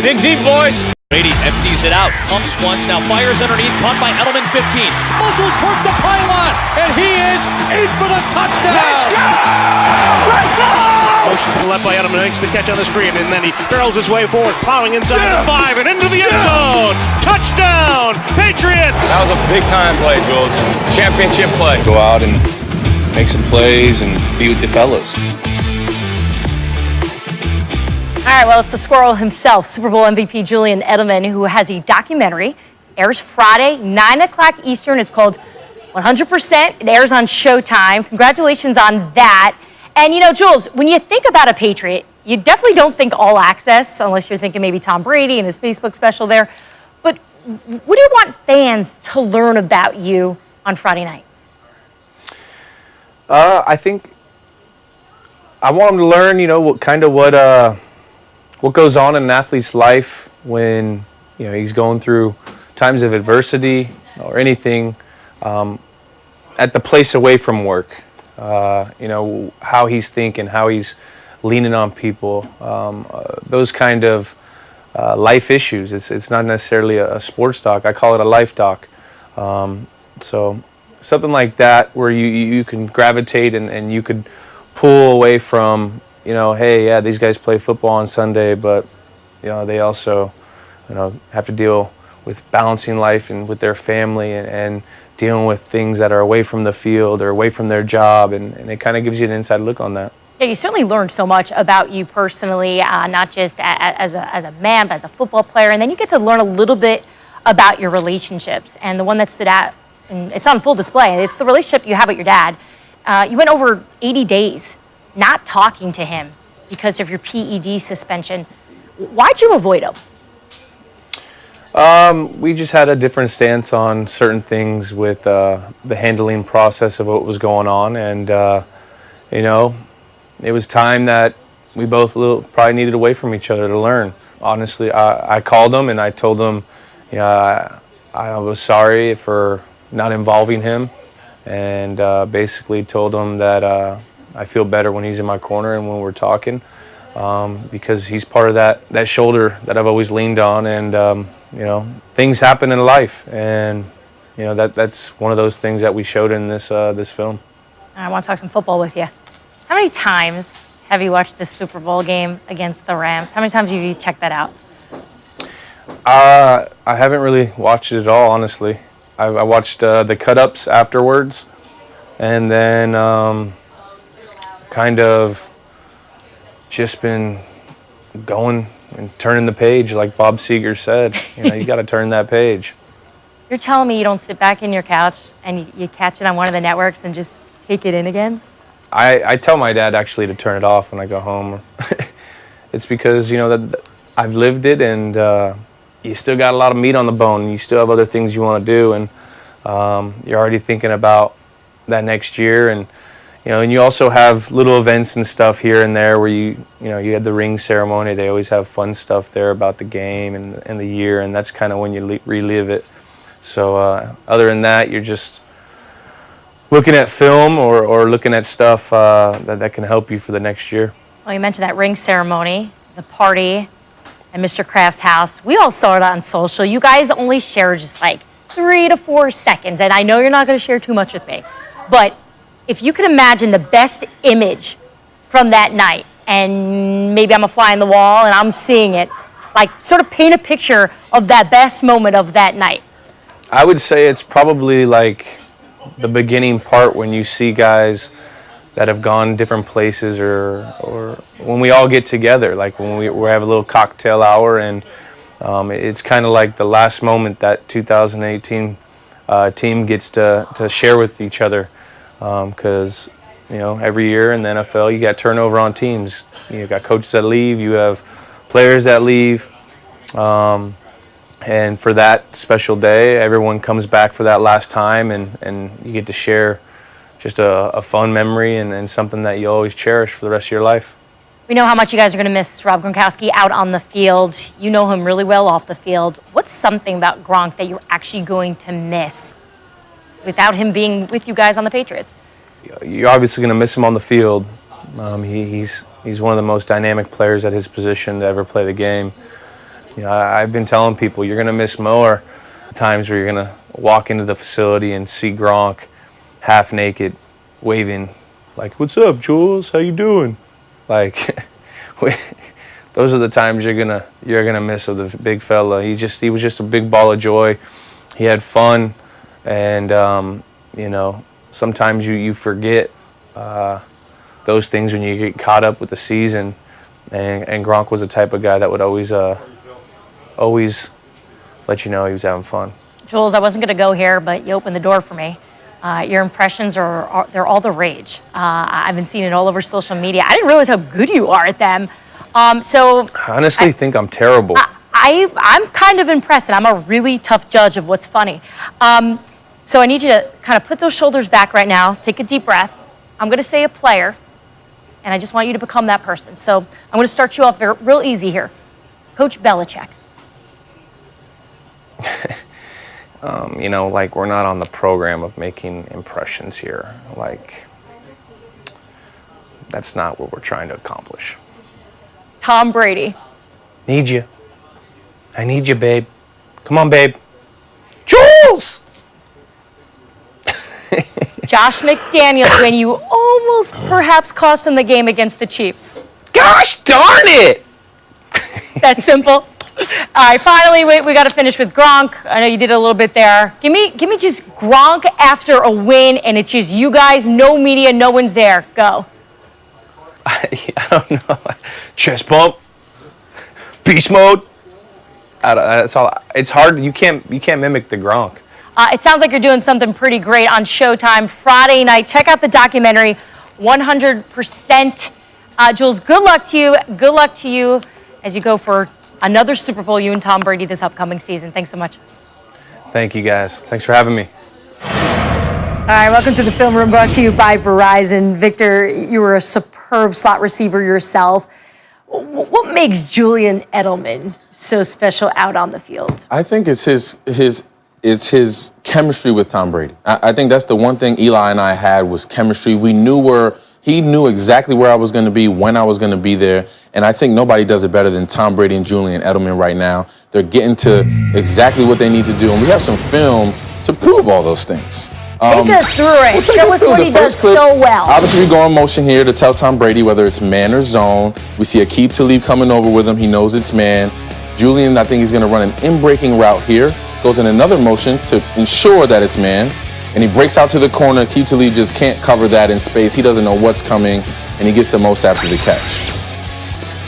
Dig deep, boys. Brady empties it out. Pumps once, now fires underneath. Caught by Edelman, 15. Muscles towards the pylon, and he is in for the touchdown. Let's go! Let's go! Motion to the left by Edelman, makes the catch on the screen, and then he barrels his way forward, plowing inside the 5 and into the end zone. Touchdown, Patriots! That was a big-time play, Jules. Championship play. Go out and make some plays and be with the fellas. All right, well, it's the squirrel himself, Super Bowl MVP Julian Edelman, who has a documentary. Airs Friday, 9 o'clock Eastern. It's called 100%. It airs on Showtime. Congratulations on that. And, you know, Jules, when you think about a Patriot, you definitely don't think all access, unless you're thinking maybe Tom Brady and his Facebook special there. But what do you want fans to learn about you on Friday night? I think I want them to learn, you know, what goes on in an athlete's life when, you know, he's going through times of adversity or anything at the place away from work. You know, how he's thinking, how he's leaning on people, those kind of life issues. It's not necessarily a sports doc. I call it a life doc. So something like that where you can gravitate and you could pull away from, you know, hey, yeah, these guys play football on Sunday, but, you know, they also, you know, have to deal with balancing life and with their family and dealing with things that are away from the field or away from their job, and it kind of gives you an inside look on that. Yeah, you certainly learned so much about you personally, not just as a man, but as a football player, and then you get to learn a little bit about your relationships. And the one that stood out, and it's on full display, it's the relationship you have with your dad. You went over 80 days not talking to him because of your PED suspension. Why'd you avoid him? We just had a different stance on certain things with the handling process of what was going on, and you know, it was time that we both probably needed away from each other to learn. Honestly, I called him and I told him, you know, I was sorry for not involving him, and basically told him that I feel better when he's in my corner and when we're talking, because he's part of that shoulder that I've always leaned on, and you know, things happen in life, and you know that's one of those things that we showed in this film. I want to talk some football with you. How many times have you watched this Super Bowl game against the Rams? How many times have you checked that out? I haven't really watched it at all, honestly. I watched the cut-ups afterwards, and then kind of just been going and turning the page, like Bob Seger said. You know, you got to turn that page. You're telling me you don't sit back in your couch and you catch it on one of the networks and just take it in again? I tell my dad actually to turn it off when I go home. It's because, you know, that I've lived it, and you still got a lot of meat on the bone. You still have other things you want to do, and you're already thinking about that next year, and you know, and you also have little events and stuff here and there where you had the ring ceremony. They always have fun stuff there about the game and the year, and that's kind of when you relive it. So other than that, you're just looking at film or looking at stuff that can help you for the next year. Well, you mentioned that ring ceremony, the party at Mr. Kraft's house. We all saw it on social. You guys only shared just like 3 to 4 seconds, and I know you're not going to share too much with me, but if you could imagine the best image from that night, and maybe I'm a fly on the wall and I'm seeing it, like sort of paint a picture of that best moment of that night. I would say it's probably like the beginning part when you see guys that have gone different places, or when we all get together, like when we have a little cocktail hour, and it's kind of like the last moment that 2018 team gets to share with each other. Because, you know, every year in the NFL, you got turnover on teams. You got coaches that leave, you have players that leave. And for that special day, everyone comes back for that last time, and you get to share just a fun memory and something that you always cherish for the rest of your life. We know how much you guys are going to miss Rob Gronkowski out on the field. You know him really well off the field. What's something about Gronk that you're actually going to miss without him being with you guys on the Patriots? You're obviously going to miss him on the field. He's one of the most dynamic players at his position to ever play the game. You know, I've been telling people you're going to miss more times where you're going to walk into the facility and see Gronk half naked, waving like, "What's up, Jules? How you doing?" Like, those are the times you're gonna miss of the big fella. He was just a big ball of joy. He had fun, and you know, sometimes you forget those things when you get caught up with the season. And Gronk was the type of guy that would always let you know he was having fun. Jules, I wasn't going to go here, but you opened the door for me. Your impressions they're all the rage. I've been seeing it all over social media. I didn't realize how good you are at them. So I honestly think I'm terrible. I'm kind of impressed, and I'm a really tough judge of what's funny. So I need you to kind of put those shoulders back right now. Take a deep breath. I'm going to say a player, and I just want you to become that person. So I'm going to start you off real easy here. Coach Belichick. You know, like, we're not on the program of making impressions here. Like, that's not what we're trying to accomplish. Tom Brady. Need you. I need you, babe. Come on, babe. Jules! Josh McDaniels, when you almost perhaps cost him the game against the Chiefs. Gosh darn it! That's simple. All right, finally, we got to finish with Gronk. I know you did a little bit there. Give me just Gronk after a win, and it's just you guys, no media, no one's there. Go. I don't know. Chest bump. Beast mode. That's all. It's hard. You can't mimic the Gronk. It sounds like you're doing something pretty great on Showtime Friday night. Check out the documentary, 100%. Jules, good luck to you. Good luck to you as you go for another Super Bowl, you and Tom Brady, this upcoming season. Thanks so much. Thank you, guys. Thanks for having me. All right, welcome to the Film Room, brought to you by Verizon. Victor, you were a superb slot receiver yourself. What makes Julian Edelman so special out on the field? I think it's his chemistry with Tom Brady. I think that's the one thing Eli and I had was chemistry. He knew exactly where I was going to be, when I was going to be there, and I think nobody does it better than Tom Brady and Julian Edelman right now. They're getting to exactly what they need to do, and we have some film to prove all those things. Take us through it. Show us what he does so well. Obviously, we go in motion here to tell Tom Brady whether it's man or zone. We see Aqib Talib coming over with him. He knows it's man. Julian, I think he's going to run an in-breaking route here. Goes in another motion to ensure that it's man. And he breaks out to the corner. Aqib Talib just can't cover that in space. He doesn't know what's coming, and he gets the most after the catch.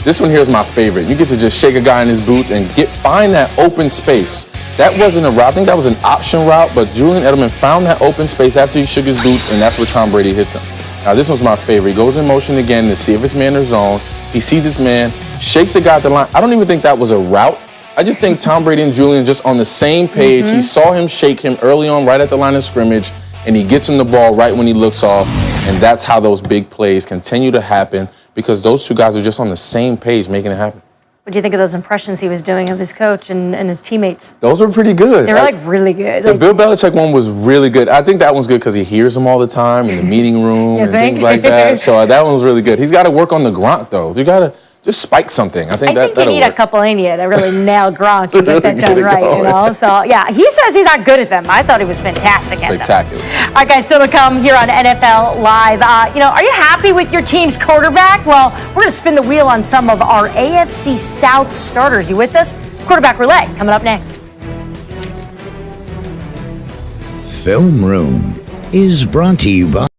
This one here is my favorite. You get to just shake a guy in his boots and find that open space. That wasn't a route. I think that was an option route, but Julian Edelman found that open space after he shook his boots, and that's where Tom Brady hits him. Now, this one's my favorite. He goes in motion again to see if it's man or zone. He sees it's man, shakes the guy at the line. I don't even think that was a route. I just think Tom Brady and Julian just on the same page. Mm-hmm. He saw him shake him early on right at the line of scrimmage, and he gets him the ball right when he looks off, and that's how those big plays continue to happen because those two guys are just on the same page making it happen. What do you think of those impressions he was doing of his coach and his teammates? Those were pretty good. They were like really good. The Bill Belichick one was really good. I think that one's good because he hears them all the time in the meeting room and things like that. So that one was really good. He's got to work on the Gronk, though. You got to just spike something. I think you need a couple in you to really nail Gronk and get that done right, you know? So, yeah, he says he's not good at them. I thought he was fantastic at them. Spectacular. All right, guys, still to come here on NFL Live. Are you happy with your team's quarterback? Well, we're going to spin the wheel on some of our AFC South starters. You with us? Quarterback Roulette coming up next. Film Room is brought to you by